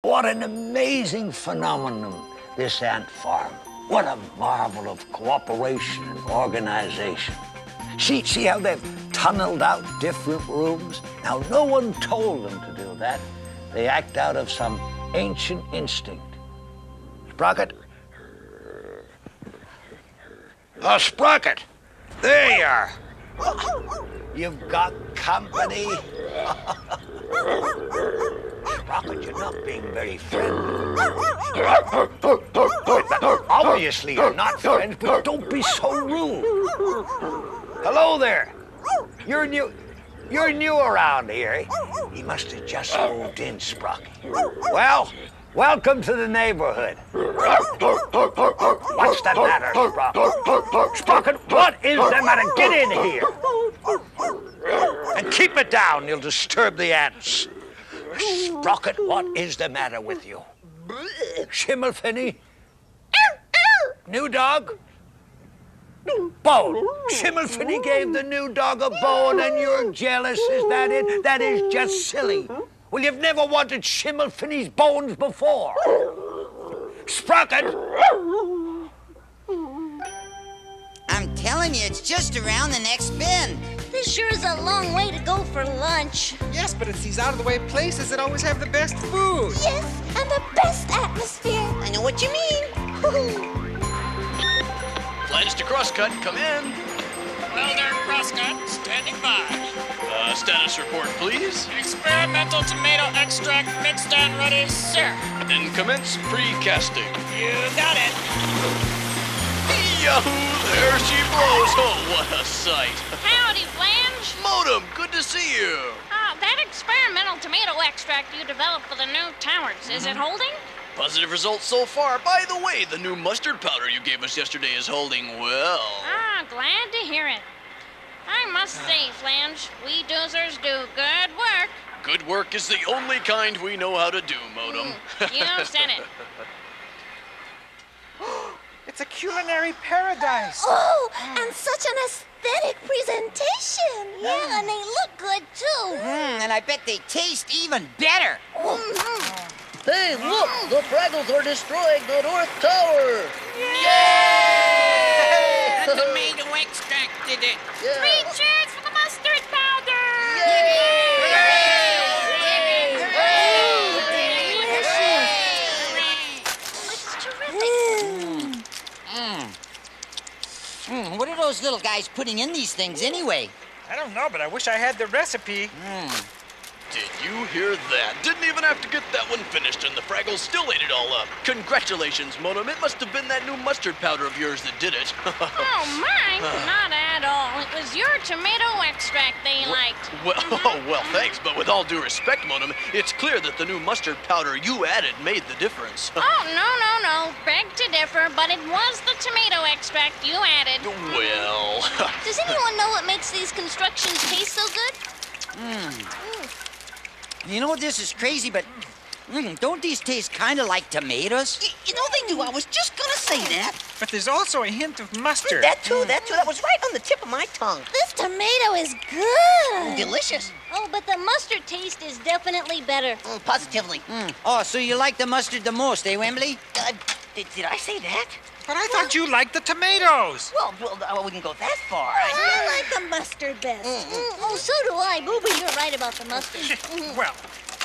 What an amazing phenomenon, this ant farm. What a marvel of cooperation and organization. See how they've tunneled out different rooms? Now, no one told them to do that. They act out of some ancient instinct. Sprocket? Oh, Sprocket! There you are. You've got company. Sprocket, you're not being very friendly. Obviously, you're not friends, but don't be so rude. Hello there. You're new around here. You must have just moved in, Sprocket. Well, welcome to the neighborhood. What's the matter, Sprocket? Sprocket, what is the matter? Get in here. And keep it down. You'll disturb the ants. Sprocket, what is the matter with you? Schimmelfinny? New dog? Bone. Schimmelfinny gave the new dog a bone and you're jealous, is that it? That is just silly. Well, you've never wanted Schimmelfinny's bones before. Sprocket! I'm telling you, it's just around the next bend. This sure is a long way to go for lunch. Yes, but it's these out-of-the-way places that always have the best food. Yes, and the best atmosphere. I know what you mean. Plans to crosscut, come in. Welder crosscut, standing by. Status report, please. Experimental tomato extract mixed and ready, sir. Then commence pre-casting. You got it. Yahoo! There she blows. Oh, what a sight. Howdy, Flange. Modem, good to see you. That experimental tomato extract you developed for the new towers, is it holding? Positive results so far. By the way, the new mustard powder you gave us yesterday is holding well. Glad to hear it. I must say, Flange, we Doozers do good work. Good work is the only kind we know how to do, Modem. You said it. It's a culinary paradise. Oh, and such an aesthetic presentation. Yeah, and they look good, too. And I bet they taste even better. Hey, look! The Fraggles are destroying the North Tower! The tomato extract did it. Yeah. 3 cheers for the mustard powder! It's terrific. What are those little guys putting in these things anyway? I don't know, but I wish I had the recipe. Did you hear that? Didn't even have to get that one finished, and the Fraggles still ate it all up. Congratulations, Modem. It must have been that new mustard powder of yours that did it. Oh, mine? Not at all. It was your tomato extract they liked. Well, thanks, but with all due respect, Modem, it's clear that the new mustard powder you added made the difference. Oh, no. Beg to differ, but it was the tomato extract you added. Well... Does anyone know what makes these constructions taste so good? You know, this is crazy, but don't these taste kind of like tomatoes? You know they do. I was just gonna say that. But there's also a hint of mustard. That too. That was right on the tip of my tongue. This tomato is good. Delicious. Oh, but the mustard taste is definitely better. Positively. Oh, so you like the mustard the most, eh, Wembley? Did I say that? But I thought you liked the tomatoes. Well, I wouldn't go that far. I like the mustard best. Oh, so do I. Booby, you're right about the mustard. Well,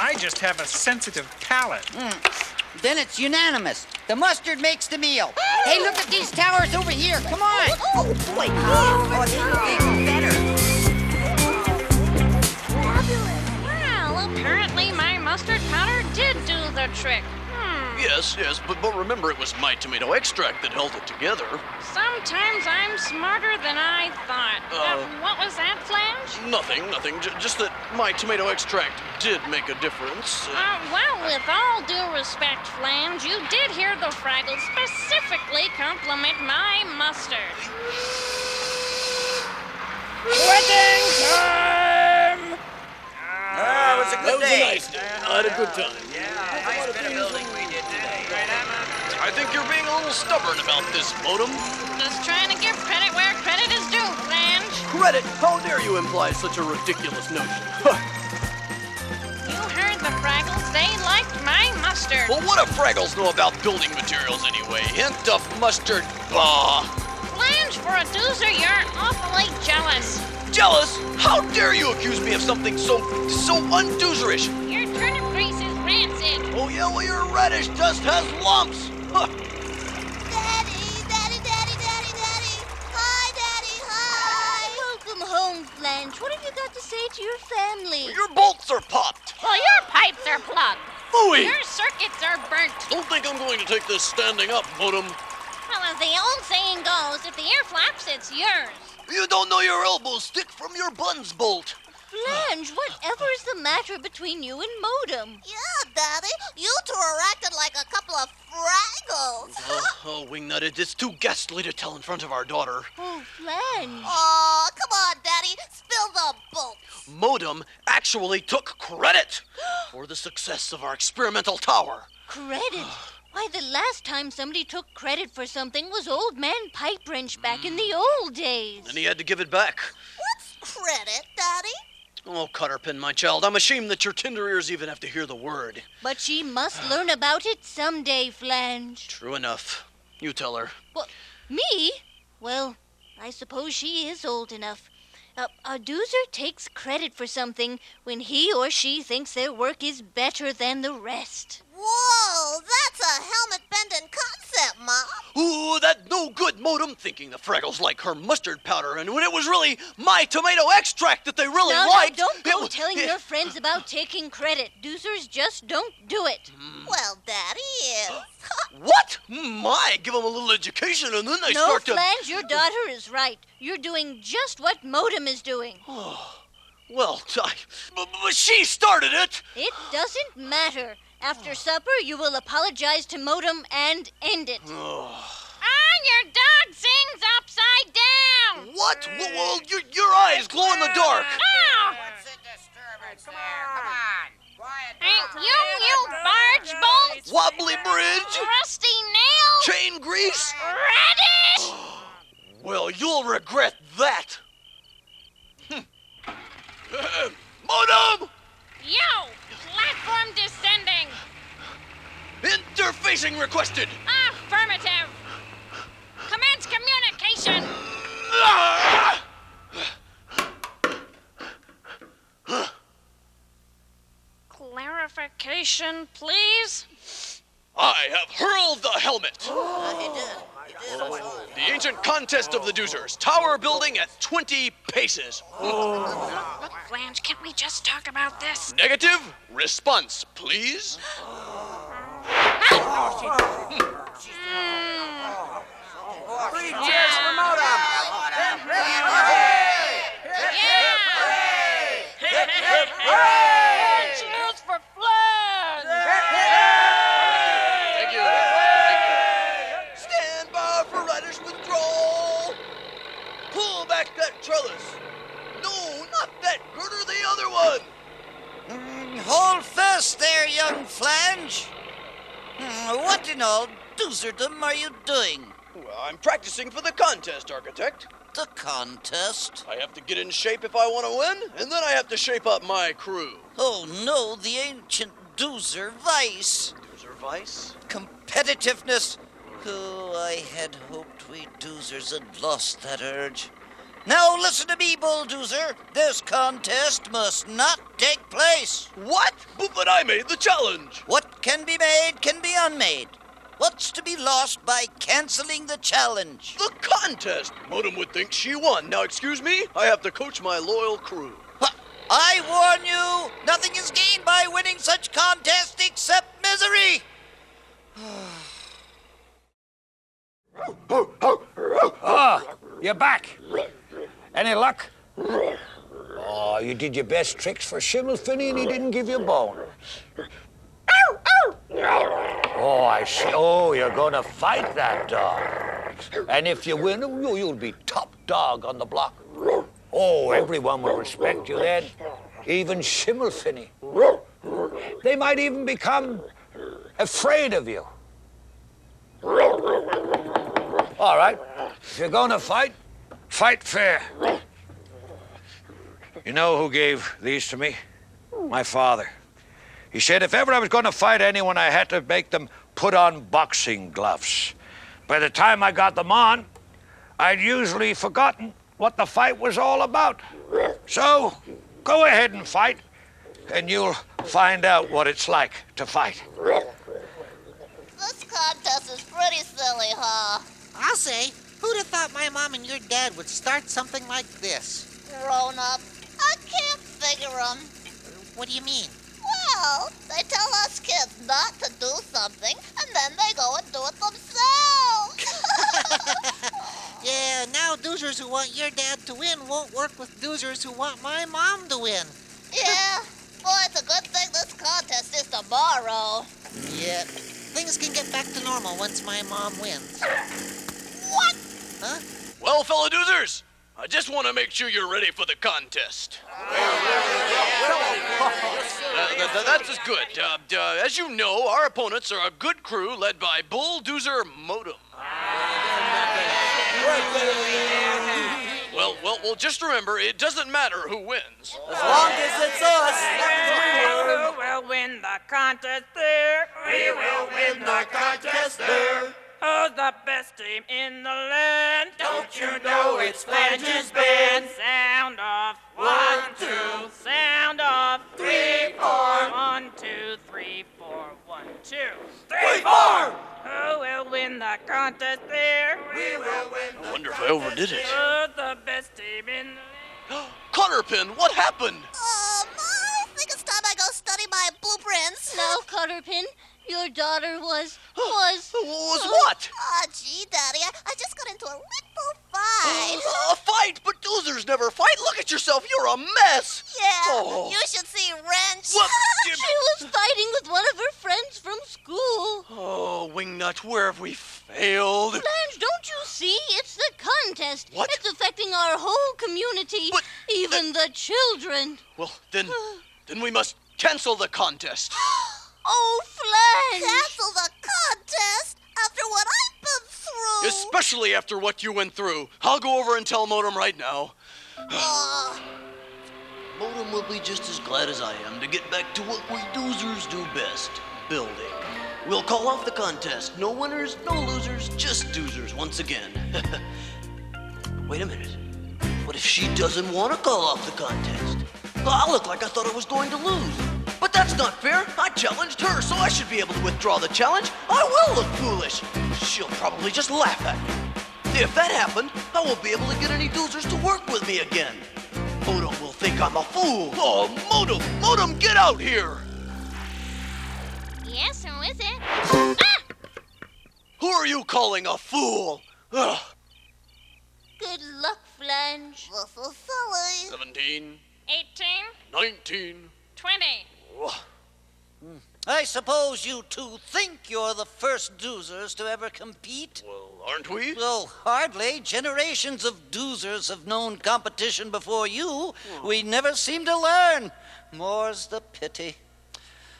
I just have a sensitive palate. Then it's unanimous. The mustard makes the meal. Hey, look at these towers over here. Come on. Oh, boy. Oh, they look even better. Fabulous. Well, apparently my mustard powder did do the trick. Yes, but remember, it was my tomato extract that held it together. Sometimes I'm smarter than I thought. What was that, Flange? Nothing. Just that my tomato extract did make a difference. Well, with all due respect, Flange, you did hear the Fraggle specifically compliment my mustard. Wedding time! It was a good day. I had a good time. Nice bit of building we did today. I think you're being a little stubborn about this, Modem. Just trying to give credit where credit is due, Flange. Credit? How dare you imply such a ridiculous notion? You heard the Fraggles. They liked my mustard. mustard. Well, what do Fraggles know about building materials anyway? Hint of mustard. Bah! Flange, for a Doozer, you're awfully jealous. Jealous? How dare you accuse me of something so undoozerish? Your turnip grease is rancid. Oh yeah, well your radish just has lumps. Huh. Daddy. Hi, Daddy, hi. Welcome home, Flange. What have you got to say to your family? Your bolts are popped. Well, your pipes are plugged. Phooey! Your circuits are burnt. Don't think I'm going to take this standing up, Modem. Well, as the old saying goes, if the ear flaps, it's yours. You don't know your elbows stick from your buns bolt. Flange, whatever is the matter between you and Modem? Yeah, Daddy. You two are acting like a couple of Fraggles. Oh, Wingnutted, it's too ghastly to tell in front of our daughter. Oh, Flange. Oh, come on, Daddy. Spill the bolts. Modem actually took credit for the success of our experimental tower. Credit? Why, the last time somebody took credit for something was Old Man Pipe Wrench back in the old days. And he had to give it back. What's credit, Daddy? Oh, Cutterpin, my child, I'm ashamed that your tender ears even have to hear the word. But she must learn about it someday, Flange. True enough. You tell her. Well, me? Well, I suppose she is old enough. A Doozer takes credit for something when he or she thinks their work is better than the rest. Whoa, that's a helmet-bending concept, Mom. Ooh, that no good Modem thinking the Fraggles like her mustard powder, and when it was really my tomato extract that they really liked. Now, don't go was- telling your friends about taking credit. Doozers just don't do it. Well, Daddy is. What? My, give them a little education and then they No, start to... Flange, your daughter is right. You're doing just what Modem is doing. Well, but she started it. It doesn't matter. After supper, you will apologize to Modem and end it. Your dog sings upside down. What? Well, your eyes glow in the dark. Oh! What's the disturbance there? Come on. Quiet Ain't down. you barge bolts, Wobbly bridge, rusty nails, chain grease. radish. Well, you'll regret that. Modem! Yo, platform descending. Interfacing requested. Affirmative. Commence communication. Ah! Clarification, please. I have hurled the helmet. The ancient contest of the Doozers. Tower building at 20 paces. Flange, can't we just talk about this? Negative response, please. Three cheers for Modem. Cheers for Flange! Thank you. Stand by for radish withdrawal. Pull back that trellis. No, not that girder, the other one. Hold fast there, young Flange. What in all doozerdom are you doing? Well, I'm practicing for the contest, Architect. The contest? I have to get in shape if I want to win, and then I have to shape up my crew. Oh no, the ancient Doozer vice. Doozer Vice? Competitiveness. Oh, I had hoped we Doozers had lost that urge. Now listen to me, Bulldozer. This contest must not take place. What? But I made the challenge. What can be made can be unmade. What's to be lost by canceling the challenge? The contest! Modem would think she won. Now, excuse me, I have to coach my loyal crew. I warn you, nothing is gained by winning such contest except misery. You're back. Any luck? Oh, you did your best tricks for Schimmelfinny and he didn't give you a bone. Oh, I see. Oh, you're going to fight that dog. And if you win, you'll be top dog on the block. Oh, everyone will respect you then. Even Schimmelfinny. They might even become afraid of you. All right. If you're going to fight, fight fair. You know who gave these to me? My father. He said if ever I was going to fight anyone, I had to make them put on boxing gloves. By the time I got them on, I'd usually forgotten what the fight was all about. So, go ahead and fight, and you'll find out what it's like to fight. This contest is pretty silly, huh? I'll say, who'd have thought my mom and your dad would start something like this? Grown up. I can't figure them. What do you mean? Well, they tell us kids not to do something, and then they go and do it themselves. Yeah, now doozers who want your dad to win won't work with doozers who want my mom to win. Yeah. Boy, it's a good thing this contest is tomorrow. Yeah, things can get back to normal once my mom wins. What? Huh? Well, fellow doozers, I just want to make sure you're ready for the contest. That's as good. As you know, our opponents are a good crew led by Bull Doozer Modem. Well, just remember, it doesn't matter who wins. As long as it's us. Who will win the contest there? We will win the contest there. Who's the best team in the land? Don't you know it's Flange's band? Sound off. 1, 2. Sound off. 3, 4. 1, 2, 3, 4. 1, 2, 3, 4. Who will win the contest there? We will win. I wonder if I overdid it. Who's the best team in the land? Cutterpin, what happened? I think it's time I go study my blueprints. Now, Cutterpin, your daughter was Was what? Oh, gee, Daddy, I just got into a little fight. A fight? But doozers never fight. Look at yourself. You're a mess. Yeah, Oh. you should see Wrench. What? She was fighting with one of her friends from school. Oh, Wingnut, where have we failed? Blanche, don't you see? It's the contest. What? It's affecting our whole community, But even the children. Well, then we must cancel the contest. Oh, Flange! Cancel the contest after what I've been through. Especially after what you went through. I'll go over and tell Modem right now. Modem will be just as glad as I am to get back to what we doozers do best, building. We'll call off the contest. No winners, no losers, just doozers once again. Wait a minute. What if she doesn't want to call off the contest? I'll look like I thought I was going to lose. But that's not fair. I challenged her, so I should be able to withdraw the challenge. I will look foolish. She'll probably just laugh at me. If that happened, I won't be able to get any doozers to work with me again. Modem will think I'm a fool. Oh, Modem, get out here! Yes, who is it? Ah! Who are you calling a fool? Ugh. Good luck, Flange. This is silly. 17, 18, 19. 20. I suppose you two think you're the first doozers to ever compete? Well, aren't we? Well, hardly. Generations of doozers have known competition before you. We never seem to learn. More's the pity.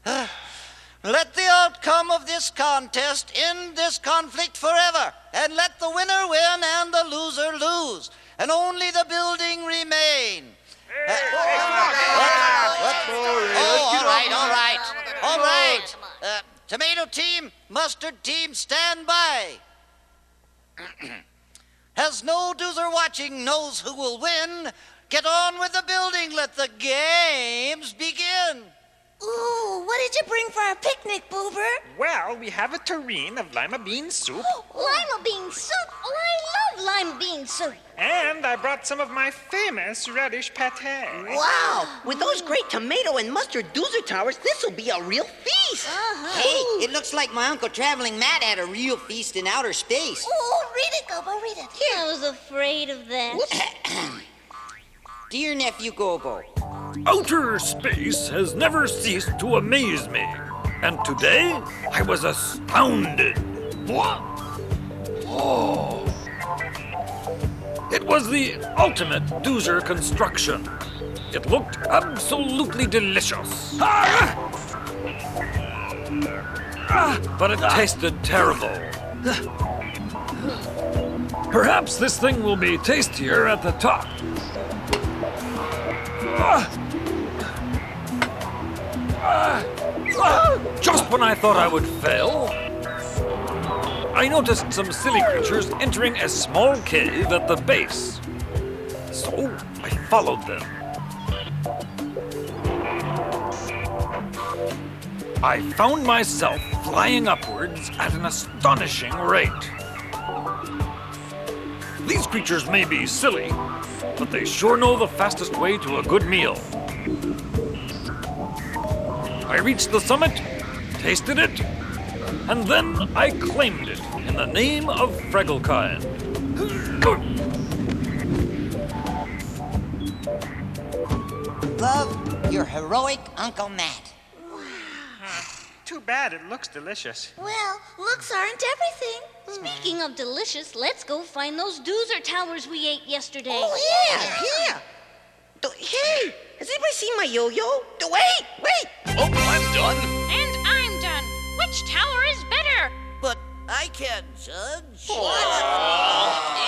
Let the outcome of this contest end this conflict forever, and let the winner win and the loser lose, and only the building remain. All right. Tomato team, mustard team, stand by. As no doozer watching knows who will win, get on with the building. Let the games begin. Ooh, what did you bring for our picnic, Boober? Well, we have a tureen of lima bean soup, Lima bean soup. Oh, I love lima bean soup. and I brought some of my famous radish pate. Wow! With those great tomato and mustard doozer towers, this'll be a real feast. Hey, it looks like my Uncle Traveling Matt had a real feast in outer space. Ooh, read it, Gobo, read it. I was afraid of that. Dear Nephew Gogo, Outer space has never ceased to amaze me. And today, I was astounded. What? Oh. It was the ultimate doozer construction. It looked absolutely delicious. But it tasted terrible. Perhaps this thing will be tastier at the top. Just when I thought I would fail, I noticed some silly creatures entering a small cave at the base. So I followed them. I found myself flying upwards at an astonishing rate. These creatures may be silly, but they sure know the fastest way to a good meal. I reached the summit, tasted it, and then I claimed it in the name of Fragglekind. Love, your heroic Uncle Matt. Too bad, it looks delicious. Well, looks aren't everything. Speaking of delicious, let's go find those Doozer towers we ate yesterday. Oh, yeah. Hey, has anybody seen my yo-yo? Wait! Oh, I'm done. And I'm done. Which tower is better? But I can't judge.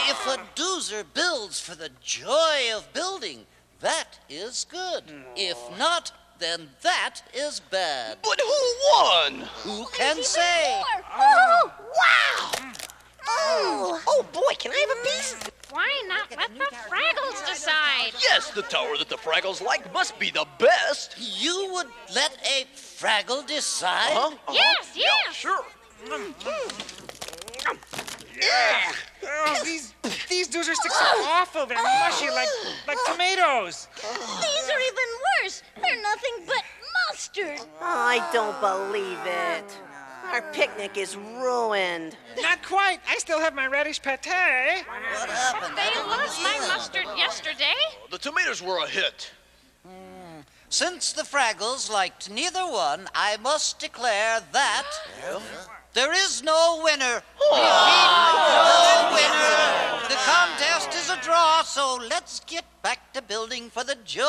If a Doozer builds for the joy of building, that is good. If not, then that is bad. But who won? Who can say? Oh, wow! Oh boy, can I have a piece? Why not let the Fraggles decide? Yes, the tower that the Fraggles like must be the best. You would let a Fraggle decide? Yes. Yeah, sure. Oh, these Doozer sticks are awful. They're mushy like tomatoes. These are even worse. They're nothing but mustard. I don't believe it. Our picnic is ruined. Not quite. I still have my radish pate. What happened? They lost my mustard yesterday. The tomatoes were a hit. Since the Fraggles liked neither one, I must declare that there is no winner. No winner. The contest is a draw, so let's get back to building for the joy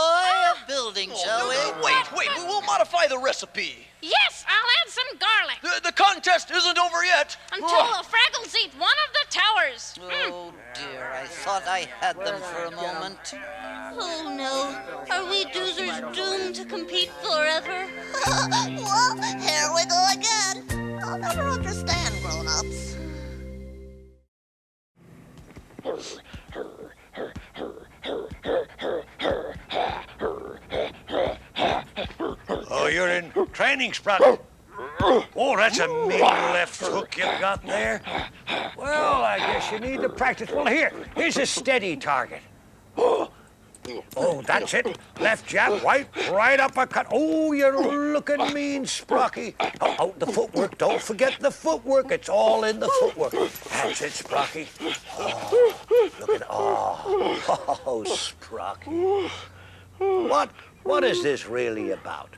of building, shall we? Wait, we will modify the recipe. Yes, I'll add some garlic. The contest isn't over yet. Until the Fraggles eat one of the towers. Oh dear, I thought I had them for a moment. Oh no. Are we Doozers doomed to compete forever? Well, here we go again. I'll never understand grown-ups. Oh, you're in training, Sprout. Oh, that's a mean left hook you've got there. Well, I guess you need to practice. Well, here's a steady target. Oh, that's it. Left jab, right uppercut. Oh, you're looking mean, Sprocky. Oh, the footwork. Don't forget the footwork. It's all in the footwork. That's it, Sprocky. Oh, look at Sprocky. What is this really about?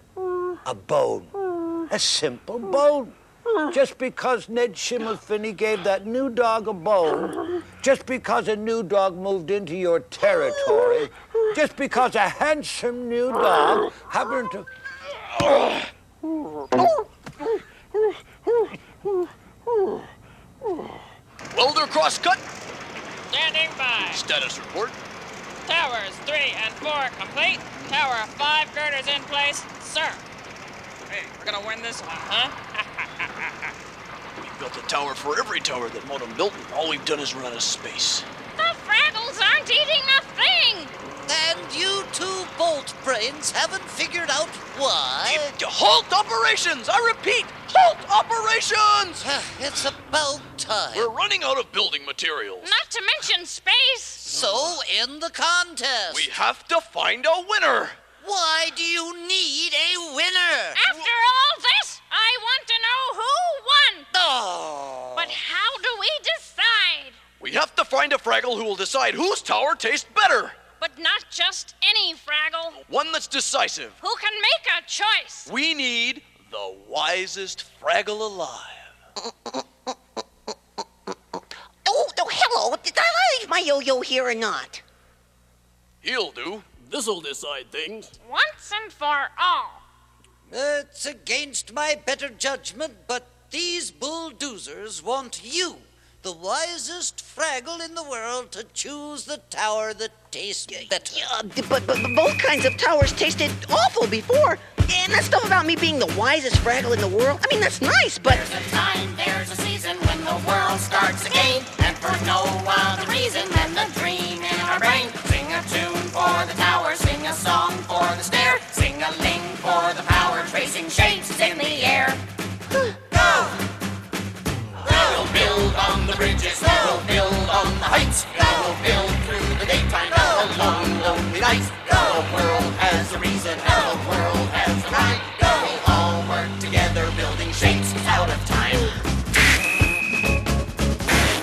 A bone. A simple bone. Just because Ned Schimmelfinney gave that new dog a bone, just because a new dog moved into your territory, just because a handsome new dog happened to... Welder crosscut. Standing by. Status report. Towers 3 and 4 complete. Tower 5 girders in place, sir. Hey, we're gonna win this one, huh? We've built a tower for every tower that Modem built, and all we've done is run out of space. The Fraggles aren't eating a thing. And you two bolt brains haven't figured out why. Halt operations! I repeat, halt operations! It's about time. We're running out of building materials. Not to mention space. So, in the contest. We have to find a winner. Why do you need a winner? After all this, I want to know who won. Oh. But how do we decide? We have to find a Fraggle who will decide whose tower tastes better. But not just any Fraggle. One that's decisive. Who can make a choice? We need the wisest Fraggle alive. Oh, hello. Did I leave my yo-yo here or not? He'll do. This'll decide things. Once and for all. It's against my better judgment, but these bulldoozers want you, the wisest Fraggle in the world, to choose the tower that tastes better. But both kinds of towers tasted awful before. And that stuff about me being the wisest Fraggle in the world, I mean, that's nice, but... There's a time, there's a season when the world starts again. And for no other reason than the dream in our brain. Sing a tune for the tower, sing a song for the stair. Sing a ling for the power, tracing shapes in the air. Go! We'll build on the bridges, we'll build on the heights. We'll build through the daytime, the long, lonely nights. The world has a reason, the world has a rhyme. We'll all work together, building shapes out of time.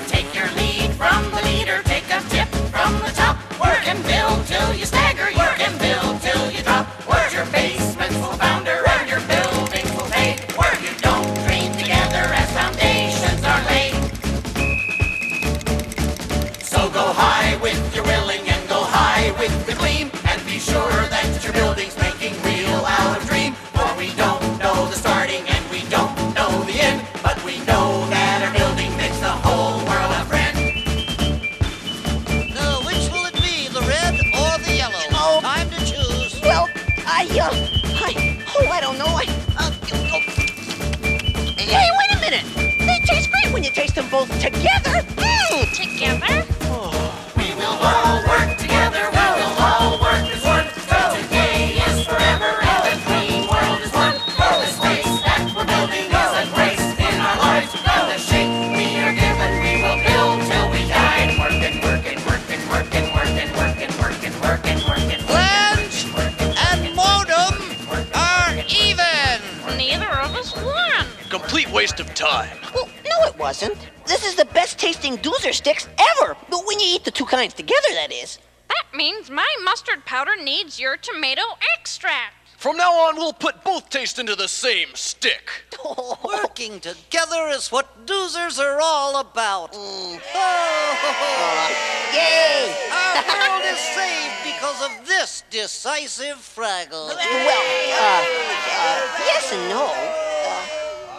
Take your lead from the leader, take a tip from the top. Work and build till you stagger, you can build till you drop. Work your basements will founder and your buildings will pay. Work you don't dream together as foundations are laid. So go high with your willing and go high with the gleam. And be sure that your building's making real out of dream. For we don't know the starting and we don't know the end. But we know that our building makes the whole world a friend. Now, which will it be, the red or the yellow? Time to choose. Well, I don't know. Hey, wait a minute. They taste great when you taste them both together. Together? We will all work together, we will all work as one. Today is forever and the dream world is one. For the space that we're building is a grace in our lives. And the shape we are given, we will build till we die. Working, working, working, working, working, working, working, working, working. Flange and modem are even. Neither of us won. Complete waste of time. Well, no, it wasn't. This is the best tasting Doozer sticks ever. But when you eat the two kinds together, that is. That means my mustard powder needs your tomato extract. From now on, we'll put both taste into the same stick. Working together is what Doozers are all about. Yay! Our world is saved because of this decisive Fraggle. Well, yes and no.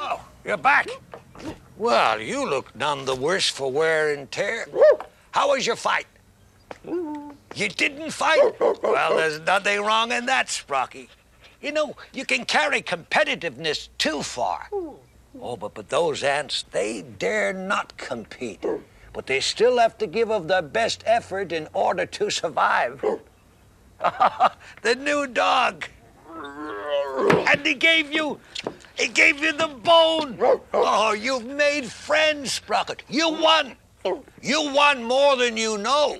Oh, you're back. Well, you look none the worse for wear and tear. How was your fight? You didn't fight? Well, there's nothing wrong in that, Sprocky. You know, you can carry competitiveness too far. Oh, but those ants, they dare not compete. But they still have to give of their best effort in order to survive. The new dog. And he gave you the bone. Oh, you've made friends, Sprocket. You won. You won more than you know.